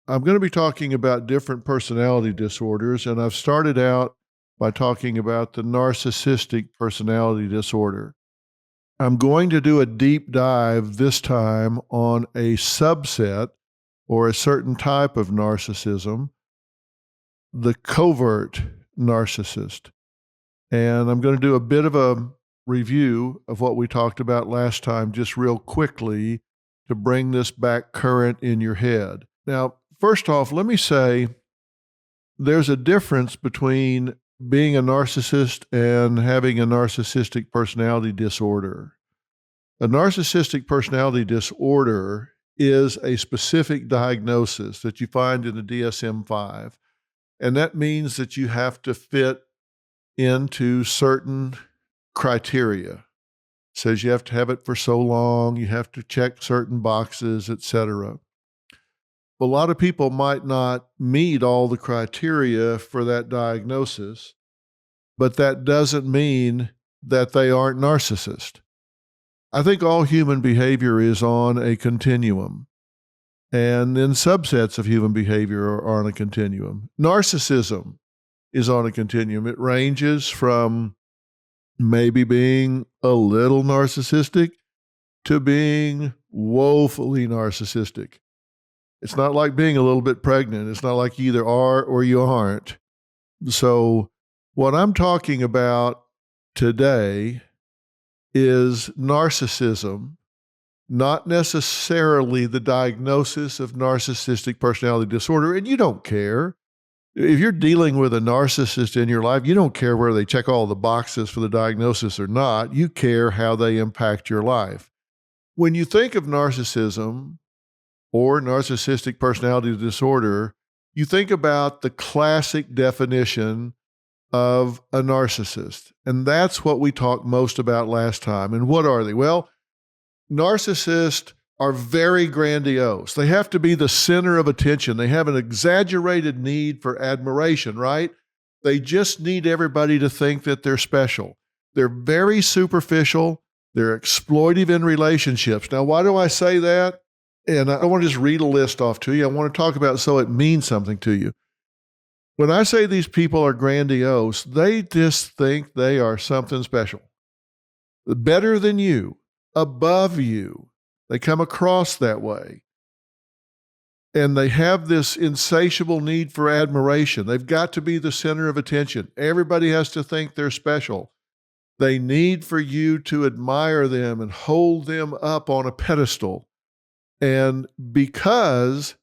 I'm going to be talking about different personality disorders, and I've started out by talking about the narcissistic personality disorder. I'm going to do a deep dive this time on a subset or a certain type of narcissism, the covert narcissist. And I'm going to do a bit of a review of what we talked about last time, just real quickly to bring this back current in your head. Now, first off, let me say there's a difference between being a narcissist and having a narcissistic personality disorder. A narcissistic personality disorder is a specific diagnosis that you find in the DSM-5, and that means that you have to fit into certain criteria. It says you have to have it for so long, you have to check certain boxes, etc. A lot of people might not meet all the criteria for that diagnosis, but that doesn't mean that they aren't narcissists. I think all human behavior is on a continuum, and then subsets of human behavior are on a continuum. Narcissism is on a continuum. It ranges from maybe being a little narcissistic to being woefully narcissistic. It's not like being a little bit pregnant. It's not like you either are or you aren't. So what I'm talking about today is narcissism, not necessarily the diagnosis of narcissistic personality disorder, and you don't care. If you're dealing with a narcissist in your life, you don't care whether they check all the boxes for the diagnosis or not. You care how they impact your life. When you think of narcissism or narcissistic personality disorder, you think about the classic definition of a narcissist. And that's what we talked most about last time. And what are they? Well, narcissists are very grandiose. They have to be the center of attention. They have an exaggerated need for admiration, right? They just need everybody to think that they're special. They're very superficial. They're exploitive in relationships. Now, why do I say that? And I don't want to just read a list off to you. I want to talk about it so it means something to you. When I say these people are grandiose, they just think they are something special, better than you, above you. They come across that way. And they have this insatiable need for admiration. They've got to be the center of attention. Everybody has to think they're special. They need for you to admire them and hold them up on a pedestal. And because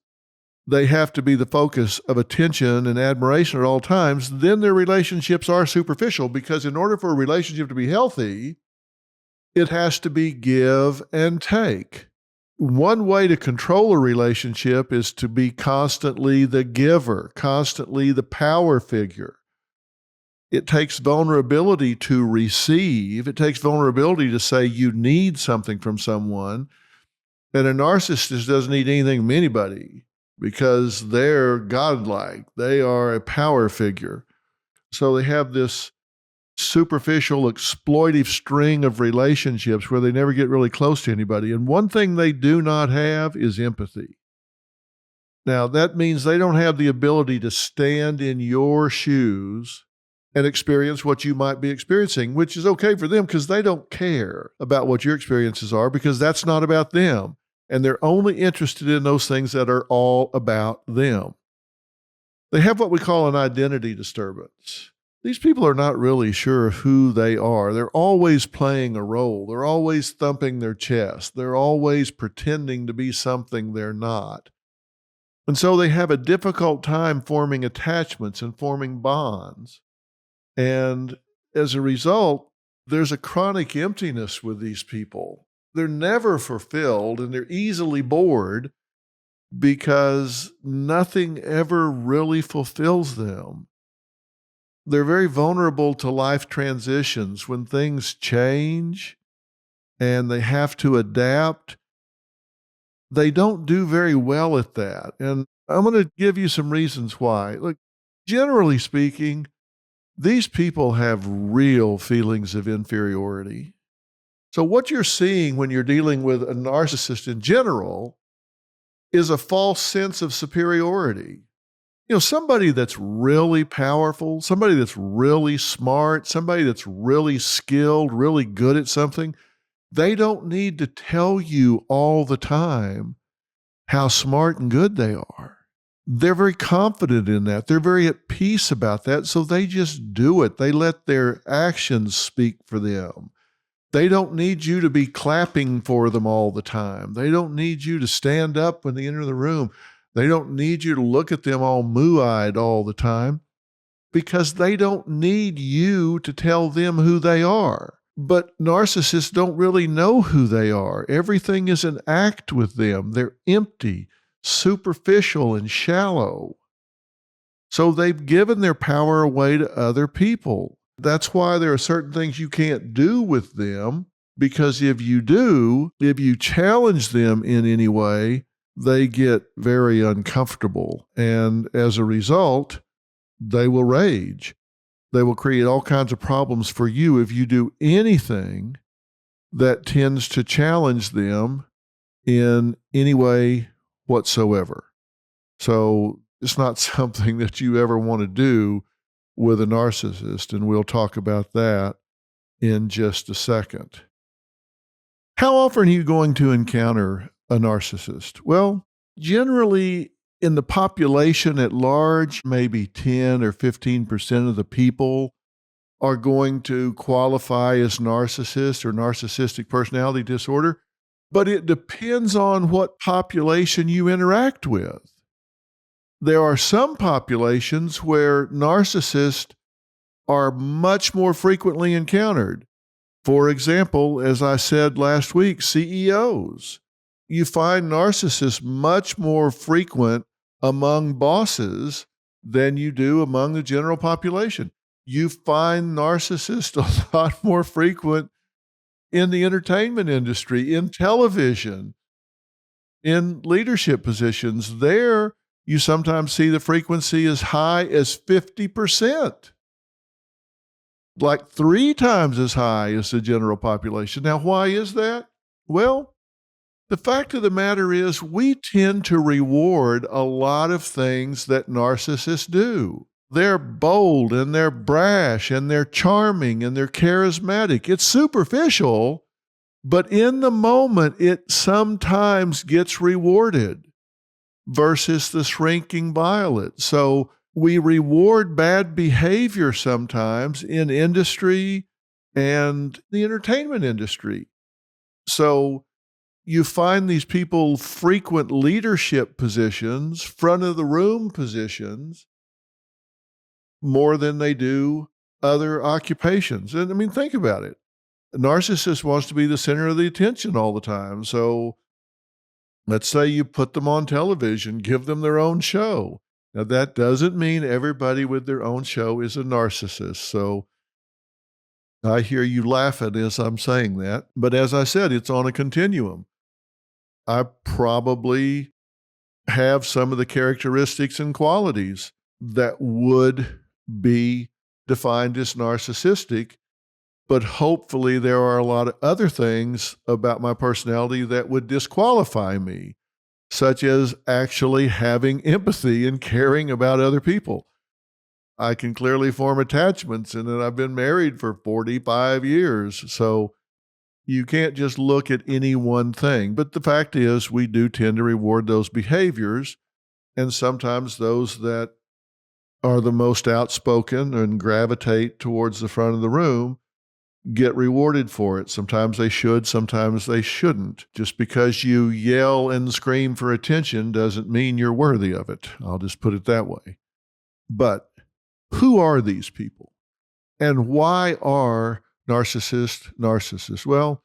they have to be the focus of attention and admiration at all times, then their relationships are superficial, because in order for a relationship to be healthy, it has to be give and take. One way to control a relationship is to be constantly the giver, constantly the power figure. It takes vulnerability to receive. It takes vulnerability to say you need something from someone. And a narcissist doesn't need anything from anybody because they're godlike. They are a power figure. So they have this superficial, exploitive string of relationships where they never get really close to anybody. And one thing they do not have is empathy. Now, that means they don't have the ability to stand in your shoes and experience what you might be experiencing, which is okay for them because they don't care about what your experiences are, because that's not about them. And they're only interested in those things that are all about them. They have what we call an identity disturbance. These people are not really sure who they are. They're always playing a role. They're always thumping their chest. They're always pretending to be something they're not. And so they have a difficult time forming attachments and forming bonds. And as a result, there's a chronic emptiness with these people. They're never fulfilled, and they're easily bored because nothing ever really fulfills them. They're very vulnerable to life transitions. When things change and they have to adapt, they don't do very well at that. And I'm going to give you some reasons why. Look, generally speaking, these people have real feelings of inferiority. So what you're seeing when you're dealing with a narcissist in general is a false sense of superiority. Somebody that's really powerful, somebody that's really smart, somebody that's really skilled, really good at something, they don't need to tell you all the time how smart and good they are. They're very confident in that. They're very at peace about that. So they just do it. They let their actions speak for them. They don't need you to be clapping for them all the time. They don't need you to stand up when they enter the room. They don't need you to look at them all moo-eyed all the time because they don't need you to tell them who they are. But narcissists don't really know who they are. Everything is an act with them. They're empty, superficial, and shallow. So they've given their power away to other people. That's why there are certain things you can't do with them, because if you do, if you challenge them in any way, they get very uncomfortable. And as a result, they will rage. They will create all kinds of problems for you if you do anything that tends to challenge them in any way whatsoever. So it's not something that you ever want to do with a narcissist, and we'll talk about that in just a second. How often are you going to encounter a narcissist? Well, generally in the population at large, maybe 10 or 15% of the people are going to qualify as narcissist or narcissistic personality disorder, but it depends on what population you interact with. There are some populations where narcissists are much more frequently encountered. For example, as I said last week, CEOs. You find narcissists much more frequent among bosses than you do among the general population. You find narcissists a lot more frequent in the entertainment industry, in television, in leadership positions. There, you sometimes see the frequency as high as 50%, like 3 times as high as the general population. Now, why is that? Well, the fact of the matter is we tend to reward a lot of things that narcissists do. They're bold and they're brash and they're charming and they're charismatic. It's superficial, but in the moment, it sometimes gets rewarded versus the shrinking violet. So we reward bad behavior sometimes in industry and the entertainment industry. So you find these people frequent leadership positions, front of the room positions, more than they do other occupations. And I mean, think about it. A narcissist wants to be the center of the attention all the time. So let's say you put them on television, give them their own show. Now, that doesn't mean everybody with their own show is a narcissist. So I hear you laughing as I'm saying that. But as I said, it's on a continuum. I probably have some of the characteristics and qualities that would be defined as narcissistic, but hopefully there are a lot of other things about my personality that would disqualify me, such as actually having empathy and caring about other people. I can clearly form attachments, and I've been married for 45 years. So you can't just look at any one thing. But the fact is, we do tend to reward those behaviors, and sometimes those that are the most outspoken and gravitate towards the front of the room get rewarded for it. Sometimes they should, sometimes they shouldn't. Just because you yell and scream for attention doesn't mean you're worthy of it. I'll just put it that way. But who are these people? And why are narcissists? Well,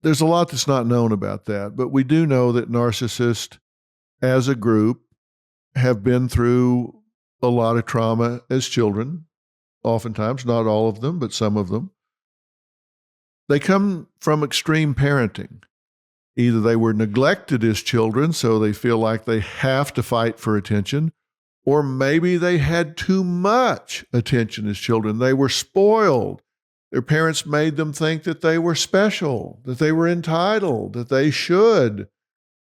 there's a lot that's not known about that, but we do know that narcissists as a group have been through a lot of trauma as children, oftentimes, not all of them, but some of them. They come from extreme parenting. Either they were neglected as children, so they feel like they have to fight for attention, or maybe they had too much attention as children. They were spoiled. Their parents made them think that they were special, that they were entitled, that they should.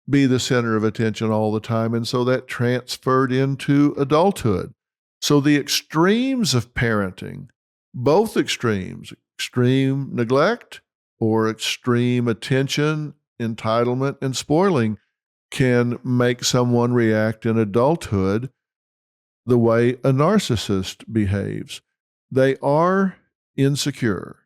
be the center of attention all the time. And so that transferred into adulthood. So the extremes of parenting, both extremes, extreme neglect or extreme attention, entitlement, and spoiling, can make someone react in adulthood the way a narcissist behaves. They are insecure.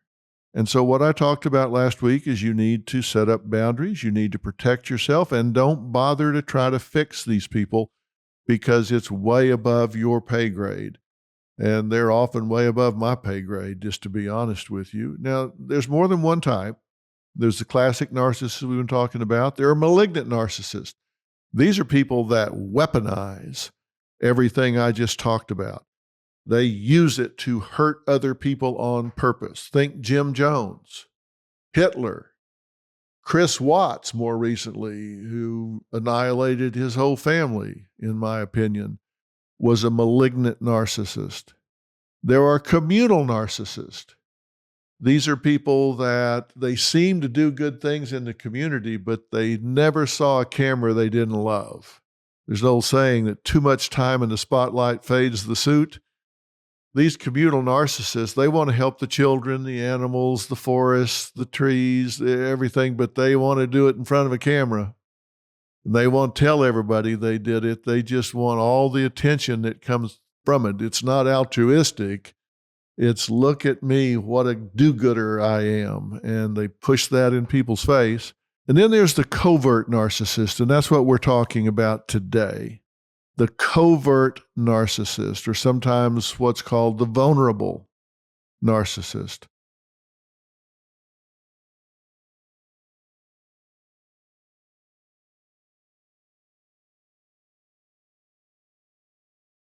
And so what I talked about last week is you need to set up boundaries. You need to protect yourself, and don't bother to try to fix these people because it's way above your pay grade. And they're often way above my pay grade, just to be honest with you. Now, there's more than one type. There's the classic narcissist we've been talking about. There are malignant narcissists. These are people that weaponize everything I just talked about. They use it to hurt other people on purpose. Think Jim Jones, Hitler, Chris Watts more recently, who annihilated his whole family, in my opinion, was a malignant narcissist. There are communal narcissists. These are people that they seem to do good things in the community, but they never saw a camera they didn't love. There's an old saying that too much time in the spotlight fades the suit. These communal narcissists, they want to help the children, the animals, the forests, the trees, everything, but they want to do it in front of a camera. And they won't tell everybody they did it. They just want all the attention that comes from it. It's not altruistic. It's look at me, what a do-gooder I am. And they push that in people's face. And then there's the covert narcissist, and that's what we're talking about today. The covert narcissist, or sometimes what's called the vulnerable narcissist.